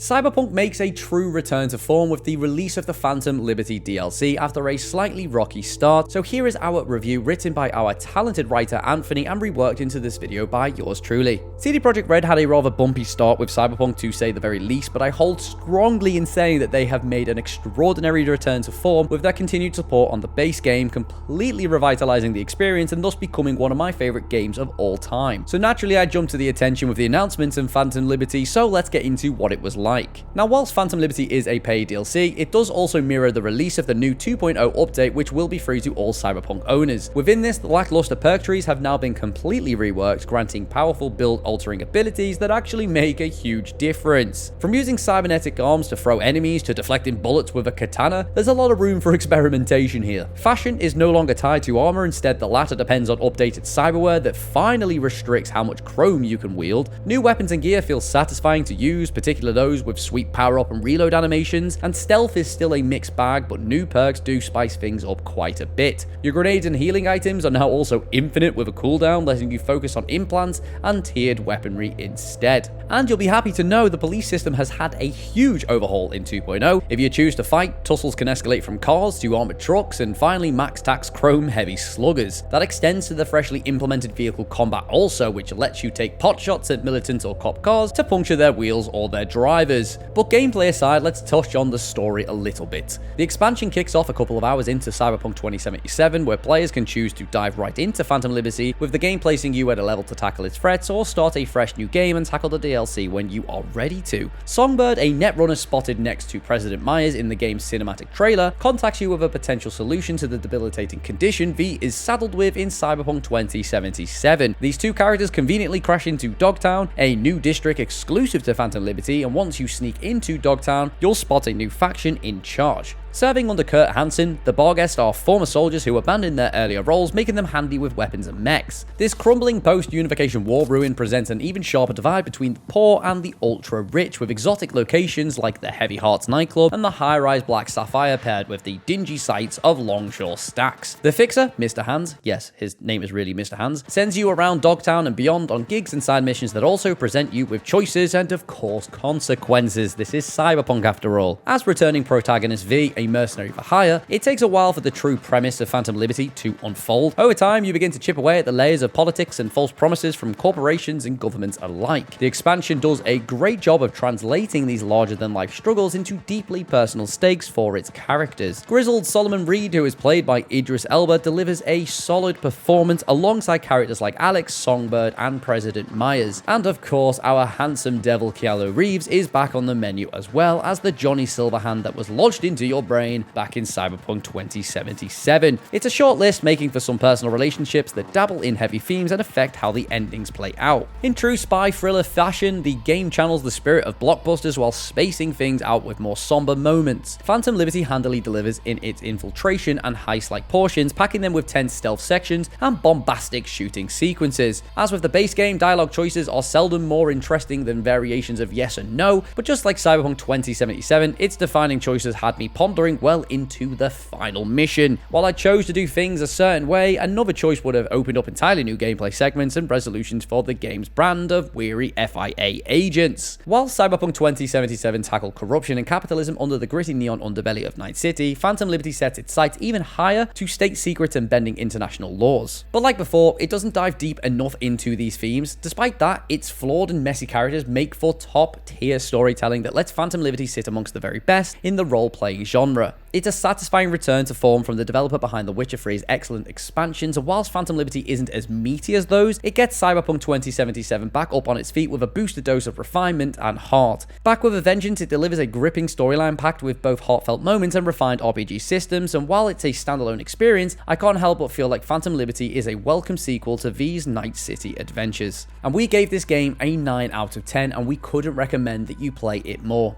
Cyberpunk makes a true return to form with the release of the Phantom Liberty DLC after a slightly rocky start, so here is our review written by our talented writer Anthony and reworked into this video by yours truly. CD Projekt Red had a rather bumpy start with Cyberpunk to say the very least, but I hold strongly in saying that they have made an extraordinary return to form with their continued support on the base game, completely revitalizing the experience and thus becoming one of my favorite games of all time. So naturally I jumped to the attention with the announcements of Phantom Liberty, so let's get into what it was like. Now, whilst Phantom Liberty is a paid DLC, it does also mirror the release of the new 2.0 update, which will be free to all Cyberpunk owners. Within this, the lackluster perk trees have now been completely reworked, granting powerful build-altering abilities that actually make a huge difference. From using cybernetic arms to throw enemies to deflecting bullets with a katana, there's a lot of room for experimentation here. Fashion is no longer tied to armor, instead the latter depends on updated cyberware that finally restricts how much chrome you can wield. New weapons and gear feel satisfying to use, particularly those with sweet power-up and reload animations, and stealth is still a mixed bag, but new perks do spice things up quite a bit. Your grenades and healing items are now also infinite with a cooldown, letting you focus on implants and tiered weaponry instead. And you'll be happy to know the police system has had a huge overhaul in 2.0. If you choose to fight, tussles can escalate from cars to armored trucks, and finally max tax chrome heavy sluggers. That extends to the freshly implemented vehicle combat also, which lets you take pot shots at militant or cop cars to puncture their wheels or their drivers. But gameplay aside, let's touch on the story a little bit. The expansion kicks off a couple of hours into Cyberpunk 2077, where players can choose to dive right into Phantom Liberty, with the game placing you at a level to tackle its threats, or start a fresh new game and tackle the DLC when you are ready to. Songbird, a netrunner spotted next to President Myers in the game's cinematic trailer, contacts you with a potential solution to the debilitating condition V is saddled with in Cyberpunk 2077. These two characters conveniently crash into Dogtown, a new district exclusive to Phantom Liberty, and once you sneak into Dogtown, you'll spot a new faction in charge. Serving under Kurt Hansen, the Barghest are former soldiers who abandoned their earlier roles, making them handy with weapons and mechs. This crumbling post-unification war ruin presents an even sharper divide between the poor and the ultra-rich, with exotic locations like the Heavy Hearts nightclub and the high-rise Black Sapphire paired with the dingy sights of Longshore Stacks. The Fixer, Mr. Hands, yes, his name is really Mr. Hands, sends you around Dogtown and beyond on gigs and side missions that also present you with choices and, of course, consequences. This is Cyberpunk after all. As returning protagonist V, a mercenary for hire, it takes a while for the true premise of Phantom Liberty to unfold. Over time, you begin to chip away at the layers of politics and false promises from corporations and governments alike. The expansion does a great job of translating these larger-than-life struggles into deeply personal stakes for its characters. Grizzled Solomon Reed, who is played by Idris Elba, delivers a solid performance alongside characters like Alex, Songbird, and President Myers. And of course, our handsome devil Keanu Reeves is back on the menu as well as the Johnny Silverhand that was lodged into your brain back in Cyberpunk 2077. It's a short list, making for some personal relationships that dabble in heavy themes and affect how the endings play out. In true spy thriller fashion, the game channels the spirit of blockbusters while spacing things out with more somber moments. Phantom Liberty handily delivers in its infiltration and heist-like portions, packing them with tense stealth sections and bombastic shooting sequences. As with the base game, dialogue choices are seldom more interesting than variations of yes and no, but just like Cyberpunk 2077, its defining choices had me pondering well into the final mission. While I chose to do things a certain way, another choice would have opened up entirely new gameplay segments and resolutions for the game's brand of weary FIA agents. While Cyberpunk 2077 tackled corruption and capitalism under the gritty neon underbelly of Night City, Phantom Liberty sets its sights even higher to state secrets and bending international laws. But like before, it doesn't dive deep enough into these themes. Despite that, its flawed and messy characters make for top-tier storytelling that lets Phantom Liberty sit amongst the very best in the role-playing genre. It's a satisfying return to form from the developer behind The Witcher 3's excellent expansions, and whilst Phantom Liberty isn't as meaty as those, it gets Cyberpunk 2077 back up on its feet with a boosted dose of refinement and heart. Back with a vengeance, it delivers a gripping storyline packed with both heartfelt moments and refined RPG systems, and while it's a standalone experience, I can't help but feel like Phantom Liberty is a welcome sequel to V's Night City adventures. And we gave this game a 9 out of 10, and we couldn't recommend that you play it more.